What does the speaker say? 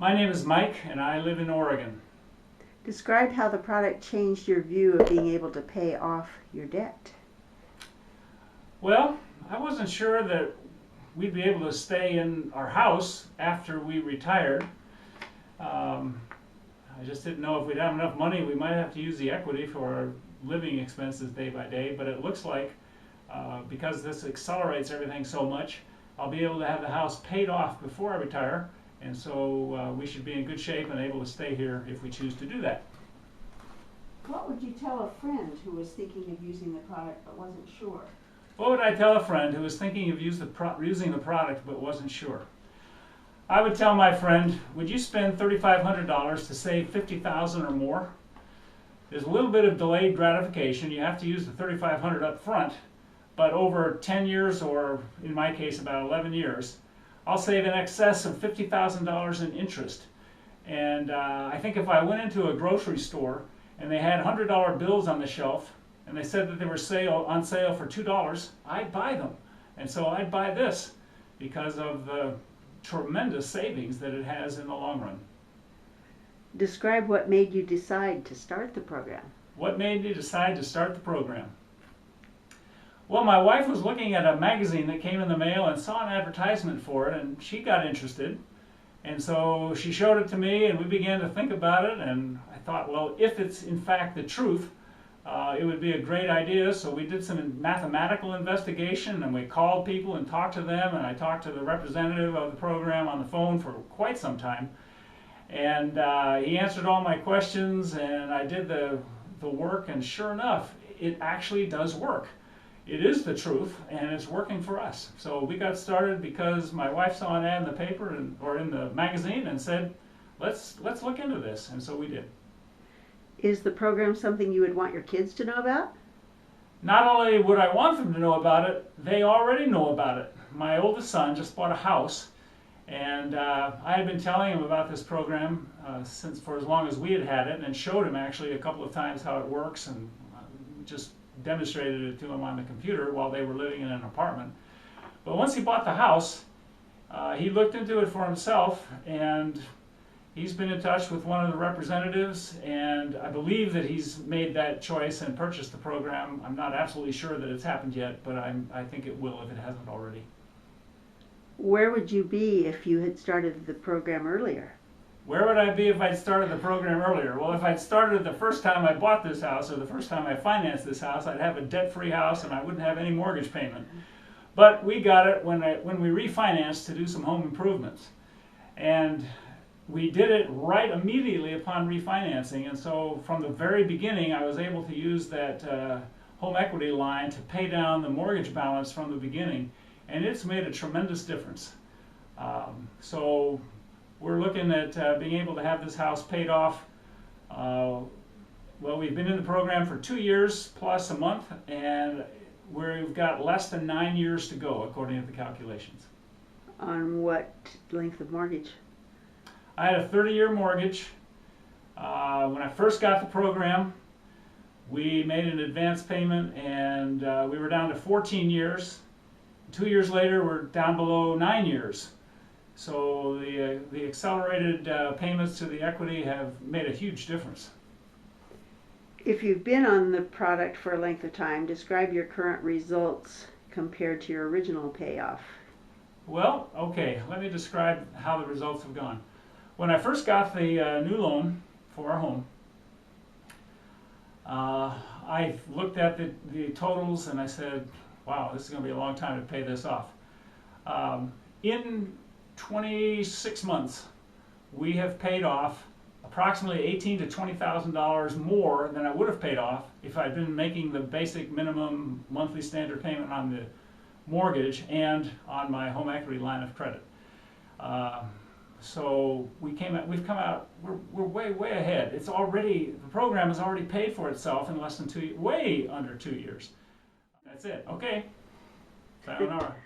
My name is Mike and I live in Oregon. Describe how the product changed your view of being able to pay off your debt. Well, I wasn't sure that we'd be able to stay in our house after we retired. Um, I just didn't know if we'd have enough money. We might have to use the equity for our living expenses day by day, but it looks like because this accelerates everything so much, I'll be able to have the house paid off before I retire, and so we should be in good shape and able to stay here if we choose to do that. What would you tell a friend who was thinking of using the product but wasn't sure? What would I tell a friend who was thinking of using the product but wasn't sure? I would tell my friend, would you spend $3,500 to save $50,000 or more? There's a little bit of delayed gratification. You have to use the $3,500 up front, but over 10 years, or in my case about 11 years, I'll save in excess of $50,000 in interest. And I think if I went into a grocery store and they had $100 bills on the shelf and they said that they were on sale for $2, I'd buy them. And so I'd buy this because of the tremendous savings that it has in the long run. Describe what made you decide to start the program. What made me decide to start the program? Well, my wife was looking at a magazine that came in the mail and saw an advertisement for it, and she got interested. And so she showed it to me, and we began to think about it, and I thought, well, if it's in fact the truth, it would be a great idea. So we did some mathematical investigation, and we called people and talked to them, and I talked to the representative of the program on the phone for quite some time. And he answered all my questions, and I did the work, and sure enough, it actually does work. It is the truth, and it's working for us. So we got started because my wife saw an ad in the paper or in the magazine and said, let's look into this, and so we did. Is the program something you would want your kids to know about? Not only would I want them to know about it, they already know about it. My oldest son just bought a house, and I had been telling him about this program since for as long as we had had it, and showed him actually a couple of times how it works, and just demonstrated it to him on the computer while they were living in an apartment. But once he bought the house, he looked into it for himself, and he's been in touch with one of the representatives, and I believe that he's made that choice and purchased the program. I'm not absolutely sure that it's happened yet, but I think it will if it hasn't already. Where would you be if you had started the program earlier? Where would I be if I'd started the program earlier? Well, if I'd started the first time I bought this house or the first time I financed this house, I'd have a debt-free house and I wouldn't have any mortgage payment. But we got it when we refinanced to do some home improvements. And we did it right immediately upon refinancing. And so from the very beginning, I was able to use that home equity line to pay down the mortgage balance from the beginning. And it's made a tremendous difference. So we're looking at being able to have this house paid off. Well, we've been in the program for 2 years plus a month, and we've got less than 9 years to go, according to the calculations. On what length of mortgage? I had a 30-year mortgage. When I first got the program, we made an advance payment, and we were down to 14 years. 2 years later, we're down below 9 years. So the accelerated payments to the equity have made a huge difference. If you've been on the product for a length of time, describe your current results compared to your original payoff. Well, okay, let me describe how the results have gone. When I first got the new loan for our home, I looked at the totals and I said, wow, this is going to be a long time to pay this off. In 26 months, we have paid off approximately $18,000 to $20,000 more than I would have paid off if I'd been making the basic minimum monthly standard payment on the mortgage and on my home equity line of credit. So we've come out, we're way ahead. The program has already paid for itself in less than way under 2 years. That's it. Okay. Sayonara.